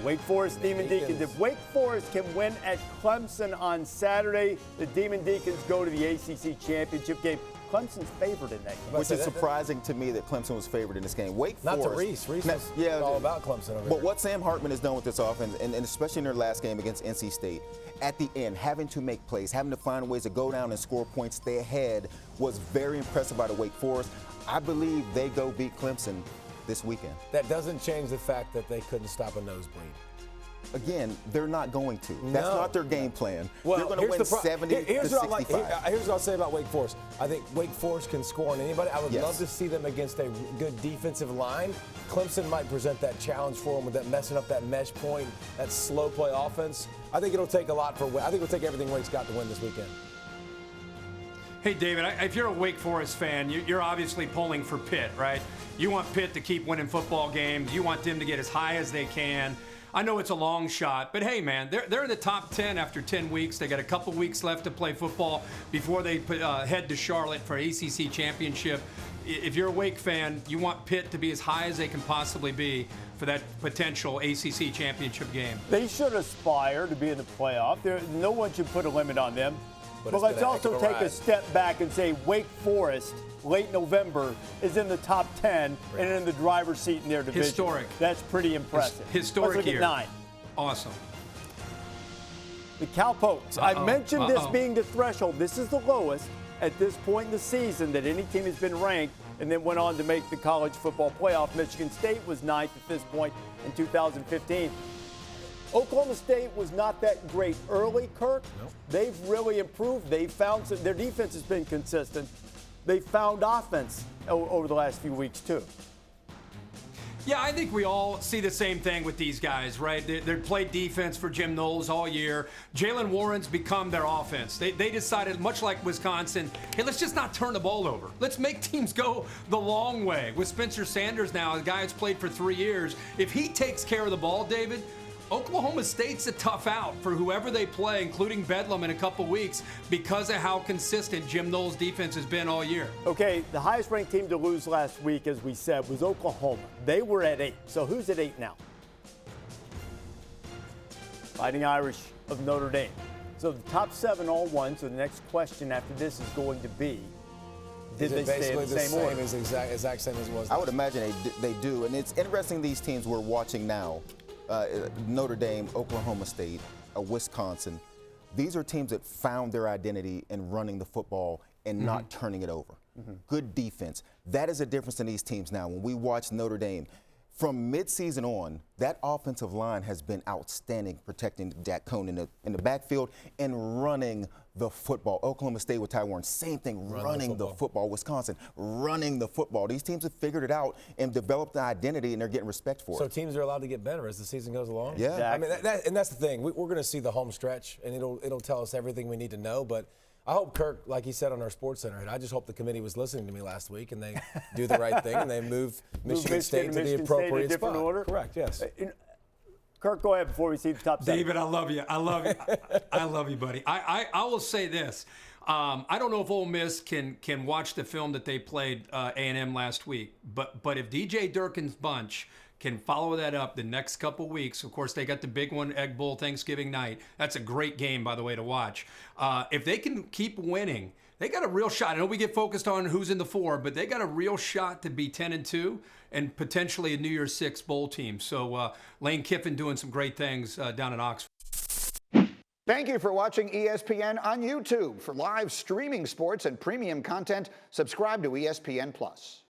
Wake Forest Demon Deacons. If Wake Forest can win at Clemson on Saturday, the Demon Deacons go to the ACC championship game. Clemson's favored in that game. Which is surprising to me that Clemson was favored in this game. Wake Not Forest. to Rece. Rece was all about Clemson over But here. what Sam Hartman has done with this offense, and especially in their last game against NC State, at the end, having to make plays, having to find ways to go down and score points, stay ahead, was very impressive by the Wake Forest. I believe they go beat Clemson this weekend. That doesn't change the fact that they couldn't stop a nosebleed. Again, they're not going to. That's not their game plan. Well, they're going to win 70 to 65. Here's what I'll say about Wake Forest. I think Wake Forest can score on anybody. I would love to see them against a good defensive line. Clemson might present that challenge for them with that messing up that mesh point, that slow play offense. I think it'll take a lot for Wake. I think it'll take everything Wake's got to win this weekend. Hey, David, if you're a Wake Forest fan, you're obviously pulling for Pitt, right? You want Pitt to keep winning football games. You want them to get as high as they can. I know it's a long shot, but hey, man, they're in the top 10 after 10 weeks. They got a couple weeks left to play football before they head to Charlotte for ACC championship. If you're a Wake fan, you want Pitt to be as high as they can possibly be for that potential ACC championship game. They should aspire to be in the playoff. No one should put a limit on them. But let's also take a step back and say Wake Forest, late November, is in the top 10 and in the driver's seat in their division. Historic. That's pretty impressive. Historic Let's look year. at 9. Awesome. The Cowpokes. I mentioned this being the threshold. This is the lowest at this point in the season that any team has been ranked and then went on to make the college football playoff. Michigan State was 9th at this point in 2015. Oklahoma State was not that great early, Kirk. Nope. They've really improved. They've found their defense has been consistent. They found offense over the last few weeks, too. Yeah, I think we all see the same thing with these guys, right? They played defense for Jim Knowles all year. Jalen Warren's become their offense. They decided, much like Wisconsin, hey, let's just not turn the ball over. Let's make teams go the long way. With Spencer Sanders now, a guy that's played for 3 years, if he takes care of the ball, David, Oklahoma State's a tough out for whoever they play, including Bedlam in a couple weeks, because of how consistent Jim Knowles' defense has been all year. Okay, the highest-ranked team to lose last week, as we said, was Oklahoma. They were at 8. So who's at 8 now? Fighting Irish of Notre Dame. So the top 7 all won. So the next question after this is going to be, did they stay in the same order? Exact same as it was. I would imagine they do. And it's interesting, these teams we're watching now, Notre Dame, Oklahoma State, Wisconsin, these are teams that found their identity in running the football and not turning it over. Good defense. That is a difference in these teams now. When we watch Notre Dame, from midseason on, that offensive line has been outstanding, protecting Dak Cohn in the backfield and running the football. Oklahoma State with Ty Warren, same thing, running the football. Wisconsin, running the football. These teams have figured it out and developed the identity, and they're getting respect for it. So teams are allowed to get better as the season goes along? Yeah. Exactly. I mean, and that's the thing. We're going to see the home stretch, and it'll tell us everything we need to know. But I hope Kirk, like he said on our Sports Center, and I just hope the committee was listening to me last week and they do the right thing and they move Michigan State to the appropriate spot. Order? Correct, yes. Kirk, go ahead before we see the top 7. David, I love you. I love you. I love you, buddy. I will say this. I don't know if Ole Miss can watch the film that they played A&M last week, but if DJ Durkin's bunch can follow that up the next couple weeks. Of course, they got the big one, Egg Bowl, Thanksgiving night. That's a great game, by the way, to watch. If they can keep winning, they got a real shot. I know we get focused on who's in the 4, but they got a real shot to be 10-2 and potentially a New Year's 6 bowl team. So Lane Kiffin doing some great things down in Oxford. Thank you for watching ESPN on YouTube. For live streaming sports and premium content, subscribe to ESPN+.